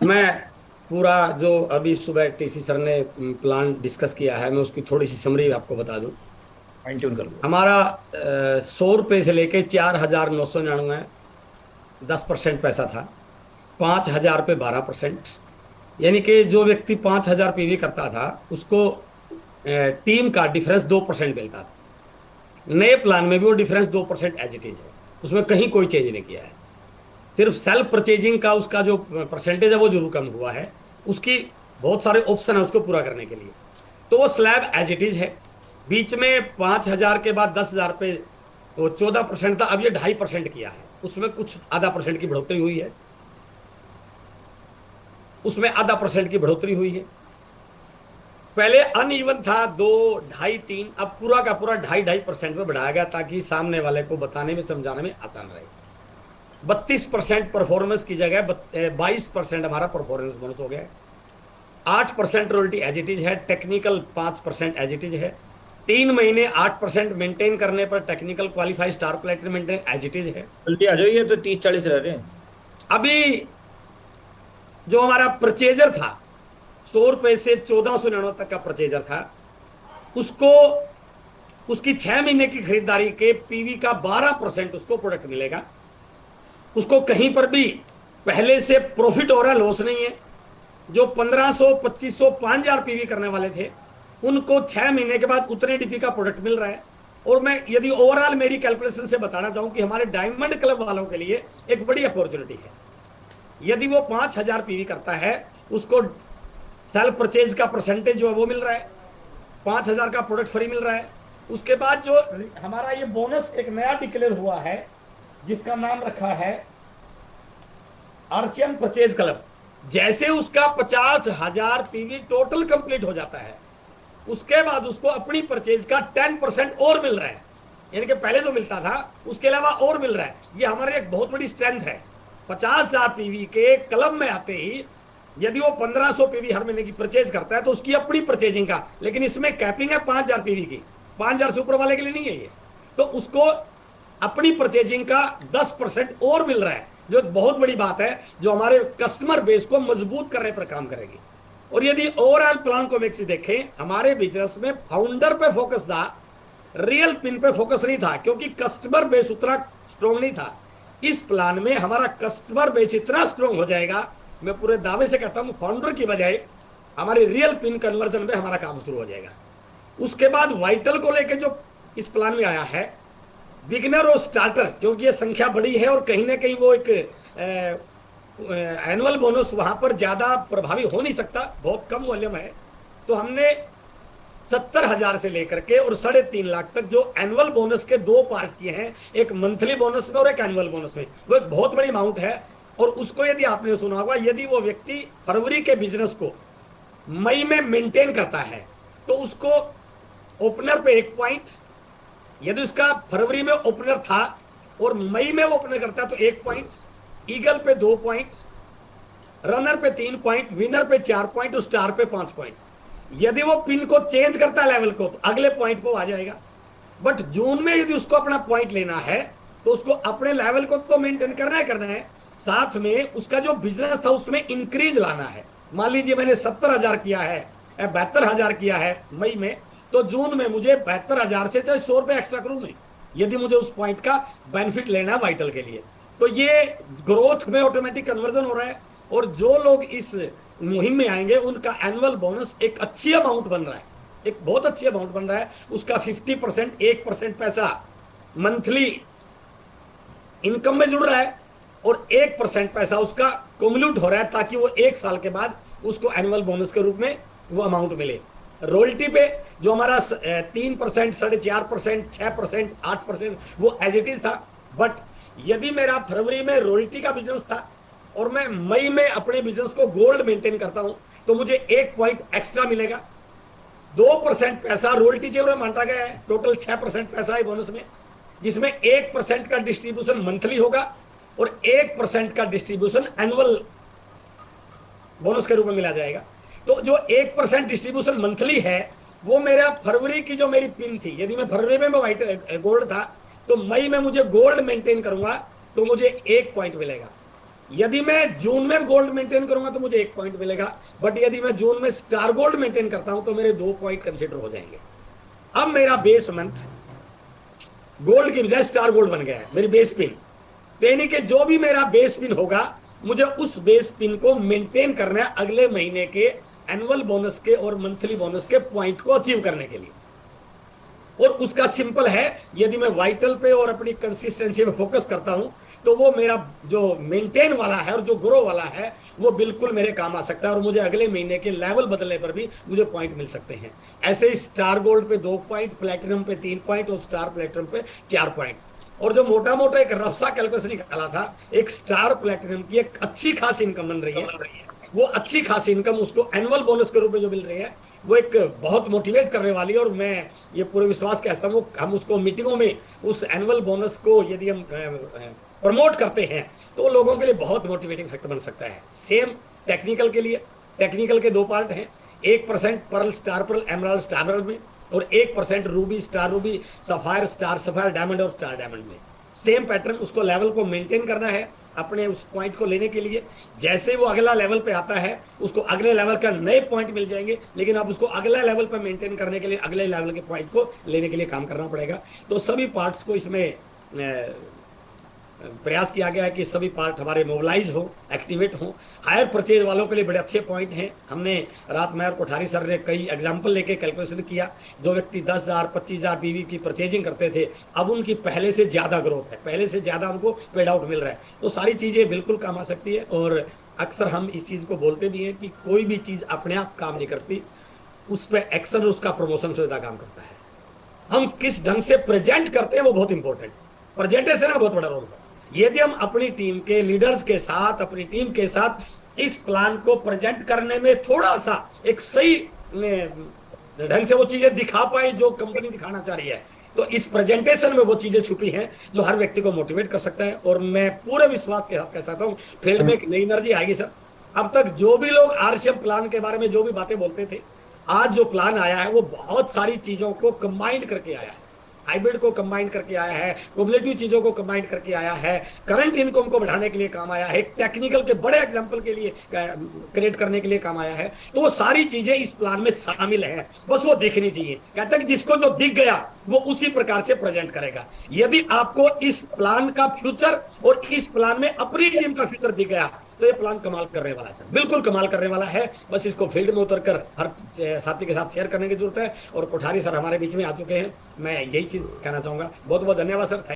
मैं पूरा जो अभी सुबह टीसी सर ने प्लान डिस्कस किया है, मैं उसकी थोड़ी सी समरी आपको बता दूं। फाइन ट्यून कर लो। हमारा 100 रुपये से लेके 4,999, 10% पैसा था। 5,000 पे 12%। यानी कि जो व्यक्ति 5,000 पीवी करता था उसको टीम का डिफरेंस 2% मिलता था। नए प्लान में भी वो डिफरेंस 2% एज इट इज है, उसमें कहीं कोई चेंज नहीं किया है। सिर्फ सेल्फ परचेजिंग का उसका जो परसेंटेज है वो जरूर कम हुआ है। उसकी बहुत सारे ऑप्शन है उसको पूरा करने के लिए। तो वो स्लैब एज इट इज है। बीच में 5,000 के बाद 10,000 पे वो 14% था, अब ये 2.5% किया है। उसमें कुछ आधा परसेंट की बढ़ोतरी हुई है। उसमें आधा परसेंट की बढ़ोतरी हुई है। पहले अनइवन था, 2, 2.5, 3, अब पूरा का पूरा 2.5% पे बढ़ाया गया ताकि सामने वाले को बताने में समझाने में आसान रहे। 32% परफॉर्मेंस की जगह 22% हमारा परफॉर्मेंस बोनस हो गया। 8% रॉयल्टी एज इट इज है। टेक्निकल 5% एज इट इज है। 3 महीने 8% मेंटेन करने पर technical qualify star platinum maintain as it is है। जल्दी आ जाओ, ये तो 30-40 रह रहे हैं। अभी जो हमारा परचेजर था, 100 रुपए से 1,499 तक का परचेजर था, उसको उसकी 6 महीने की खरीदारी के पीवी का 12% उसको प्रोडक्ट मिलेगा। उसको कहीं पर भी पहले से प्रॉफिट हो रहा है, लॉस नहीं है। जो 1,500, 2,500, 5,000 पीवी करने वाले थे उनको 6 महीने के बाद उतने डीपी का प्रोडक्ट मिल रहा है। और मैं यदि ओवरऑल मेरी कैलकुलेशन से बताना चाहूं कि हमारे डायमंड क्लब वालों के लिए एक बड़ी अपॉर्चुनिटी है। यदि वो 5,000 पीवी करता है, उसको सेल्फ परचेज का परसेंटेज जो है वो मिल रहा है। 5,000 का प्रोडक्ट फ्री मिल रहा है। उसके बाद जो हमारा ये बोनस एक नया डिक्लेयर हुआ है, जिसका नाम रखा है आरसीएम परचेज क्लब। जैसे उसका 50,000 पीवी टोटल कंप्लीट हो जाता है, उसके बाद उसको अपनी परचेज का 10% और मिल रहा है। यानी कि पहले जो मिलता था उसके अलावा और मिल रहा है। ये हमारी एक बहुत बड़ी स्ट्रेंथ है। 50,000 पीवी के क्लब में आते ही यदि वो 1,500 पीवी हर महीने की परचेज करता है तो उसकी अपनी परचेजिंग का, लेकिन इसमें कैपिंग है 5,000 पीवी की। 5,000 से ऊपर वाले के लिए नहीं है ये। तो उसको अपनी परचेजिंग का 10% और मिल रहा है, जो बहुत बड़ी बात है, जो हमारे कस्टमर बेस को मजबूत करने पर काम करेगी। और यदि ओवरऑल प्लान को व्यक्ति देखें, हमारे बिजनेस में फाउंडर पे फोकस था, रियल पिन पे फोकस नहीं था, क्योंकि कस्टमर बेस उतना स्ट्रॉन्ग नहीं था। इस प्लान में हमारा कस्टमर बेस इतना स्ट्रॉन्ग हो जाएगा, मैं पूरे दावे से कहता हूं फाउंडर की बजाय हमारे रियल पिन कन्वर्जन में हमारा काम शुरू हो जाएगा। उसके बाद वाइटल को लेकर जो इस प्लान में आया है, बिगिनर और स्टार्टर, क्योंकि ये संख्या बड़ी है और कहीं ना कहीं वो एक एनुअल बोनस वहां पर ज्यादा प्रभावी हो नहीं सकता, बहुत कम वॉल्यूम है। तो हमने 70,000 से लेकर के और 3.5 लाख तक जो एनुअल बोनस के दो पार्ट किए हैं, एक मंथली बोनस में और एक एनुअल बोनस में। वो एक बहुत बड़ी अमाउंट है। और उसको यदि आपने सुना होगा, यदि वो व्यक्ति फरवरी के बिजनेस को मई में मेंटेन करता है तो उसको ओपनर पे 1 पॉइंट, यदि उसका फरवरी में ओपनर था और मई में वो ओपनर करता है तो 1 पॉइंट, ईगल पे 2 पॉइंट, रनर पे 3 पॉइंट, विनर पे 4 पॉइंट और स्टार पे 5 पॉइंट। यदि वो पिन को चेंज करता है लेवल को तो अगले पॉइंट पे आ जाएगा। बट जून में यदि उसको अपना पॉइंट लेना है तो उसको अपने लेवल को तो मेंटेन करना है, साथ में उसका जो बिजनेस था उसमें इंक्रीज लाना है। मान लीजिए मैंने 70,000 किया है या 72,000 किया है मई में, तो जून में मुझे 72,000 से चाहे 100 रुपए एक्स्ट्रा करूं मैं, यदि मुझे उस पॉइंट का बेनिफिट लेना है वाइटल के लिए। तो ये ग्रोथ में ऑटोमेटिक कन्वर्जन हो रहा है। और जो लोग इस मुहिम में आएंगे उनका एनुअल बोनस एक अच्छी अमाउंट बन रहा है, एक बहुत अच्छी अमाउंट बन रहा है। उसका 50%, 1% पैसा मंथली इनकम में जुड़ रहा है और 1% पैसा उसका कोम्यूट हो रहा है, ताकि वो 1 साल के बाद उसको एनुअल बोनस के रूप में वो अमाउंट मिले। रॉयल्टी पे जो हमारा 3%, 4.5%, 6%, 8% वो एज इट इज था। बट यदि मेरा फरवरी में रॉयल्टी का बिजनेस था और मैं मई में अपने बिजनेस को गोल्ड मेंटेन करता हूं तो मुझे 1 पॉइंट एक्स्ट्रा मिलेगा। 2% पैसा रॉयल्टी जेवर मांटा गया है, टोटल 6% पैसा है बोनस में, जिसमें 1% का डिस्ट्रीब्यूशन मंथली होगा और 1% का डिस्ट्रीब्यूशन एनुअल बोनस के रूप में मिला जाएगा। तो जो 1% डिस्ट्रीब्यूशन मंथली है वो मेरा फरवरी की जो मेरी पिन थी, यदि मैं फरवरी में व्हाइट गोल्ड था तो मई में मुझे गोल्ड मेंटेन करूंगा तो मुझे 1 पॉइंट मिलेगा। यदि मैं जून में गोल्ड मेंटेन करूंगा तो मुझे 1 पॉइंट मिलेगा, बट यदि मैं जून में स्टार गोल्ड मेंटेन करता हूं तो मेरे 2 पॉइंट कंसिडर हो जाएंगे। अब मेरा बेस मंथ गोल्ड की बजाय स्टार गोल्ड बन गया है, मेरी बेस पिन। तो यानी कि जो भी मेरा बेस पिन होगा, मुझे उस बेस पिन को मेंटेन करना है अगले महीने के एनुअल बोनस के और मंथली बोनस के पॉइंट को अचीव करने के लिए। और उसका सिंपल है, यदि मैं वाइटल पे और अपनी कंसिस्टेंसी पे फोकस करता हूं तो वो मेरा जो मेंटेन वाला है और जो ग्रो वाला है वो बिल्कुल मेरे काम आ सकता है, और मुझे अगले महीने के लेवल बदलने पर भी मुझे पॉइंट मिल सकते हैं। ऐसे ही स्टार गोल्ड पे 2 पॉइंट, प्लेटिनम पे 3 पॉइंट और स्टार प्लेटिनम पे 4 पॉइंट। और जो मोटा मोटा एक रफ्सा कैलकुलेशन निकाला था, एक स्टार प्लेटिनम की एक अच्छी खासी इनकम बन रही है। वो अच्छी खासी इनकम उसको एनुअल बोनस के रूप में जो मिल रही है वो एक बहुत मोटिवेट करने वाली है। और मैं ये पूरे विश्वास कहता हूँ, हम उसको मीटिंगों में उस एनुअल बोनस को यदि हम प्रमोट करते हैं तो लोगों के लिए बहुत मोटिवेटिंग फैक्टर बन सकता है। सेम टेक्निकल के लिए, टेक्निकल के 2 पार्ट हैं, 1% pearl star pearl emerald star emerald में, और 1% ruby star ruby sapphire star sapphire diamond और स्टार डायमंड में। सेम पैटर्न, उसको लेवल को मेंटेन करना है अपने उस पॉइंट को लेने के लिए। जैसे वो अगला लेवल पे आता है उसको अगले लेवल का नए पॉइंट मिल जाएंगे, लेकिन अब उसको अगले लेवल पे मेंटेन करने के लिए अगले लेवल के पॉइंट को लेने के लिए काम करना पड़ेगा। तो सभी पार्ट्स को इसमें प्रयास किया गया है कि सभी पार्ट हमारे मोबिलाइज हो, एक्टिवेट हो। हायर परचेज वालों के लिए बड़े अच्छे पॉइंट हैं। हमने रात में और कोठारी सर ने कई एग्जाम्पल लेके कैलकुलेशन किया। जो व्यक्ति 10,000 25,000 पीवी की परचेजिंग करते थे, अब उनकी पहले से ज़्यादा ग्रोथ है, पहले से ज़्यादा उनको पेड आउट मिल रहा है। तो सारी चीज़ें बिल्कुल काम आ सकती है। और अक्सर हम इस चीज़ को बोलते भी हैं कि कोई भी चीज़ अपने आप काम नहीं करती, उस पर एक्शन, उसका प्रमोशन से ज़्यादा काम करता है। हम किस ढंग से प्रेजेंट करते हैं वो बहुत इंपॉर्टेंट, प्रेजेंटेशन का बहुत बड़ा रोल है। यदि हम अपनी टीम के लीडर्स के साथ, अपनी टीम के साथ इस प्लान को प्रेजेंट करने में थोड़ा सा एक सही ढंग से वो चीजें दिखा पाए जो कंपनी दिखाना चाह रही है, तो इस प्रेजेंटेशन में वो चीजें छुपी हैं जो हर व्यक्ति को मोटिवेट कर सकता है। और मैं पूरे विश्वास के साथ कह सकता हूँ फील्ड में एक नई एनर्जी आएगी सर। अब तक जो भी लोग आरसीएम प्लान के बारे में जो भी बातें बोलते थे, आज जो प्लान आया है वो बहुत सारी चीजों को कंबाइंड करके आया है। हाइब्रिड को कंबाइन करके आया है, कुमुलेटिव चीजों को कंबाइन करके आया है, करंट इनकम को बढ़ाने के लिए काम आया है, टेक्निकल के बड़े एग्जांपल के लिए क्रिएट करने के लिए काम आया है। तो वो सारी चीजें इस प्लान में शामिल है, बस वो दिखनी चाहिए। कहते हैं कि जिसको जो दिख गया वो उसी प्रकार से प्रेजेंट करेगा। यदि आपको इस प्लान का फ्यूचर और इस प्लान में अपनी टीम का फ्यूचर दिख गया तो ये प्लान कमाल करने वाला है सर, बिल्कुल कमाल करने वाला है। बस इसको फील्ड में उतरकर हर साथी के साथ शेयर करने की जरूरत है। और कोठारी सर हमारे बीच में आ चुके हैं, मैं यही चीज कहना चाहूंगा। बहुत बहुत धन्यवाद सर।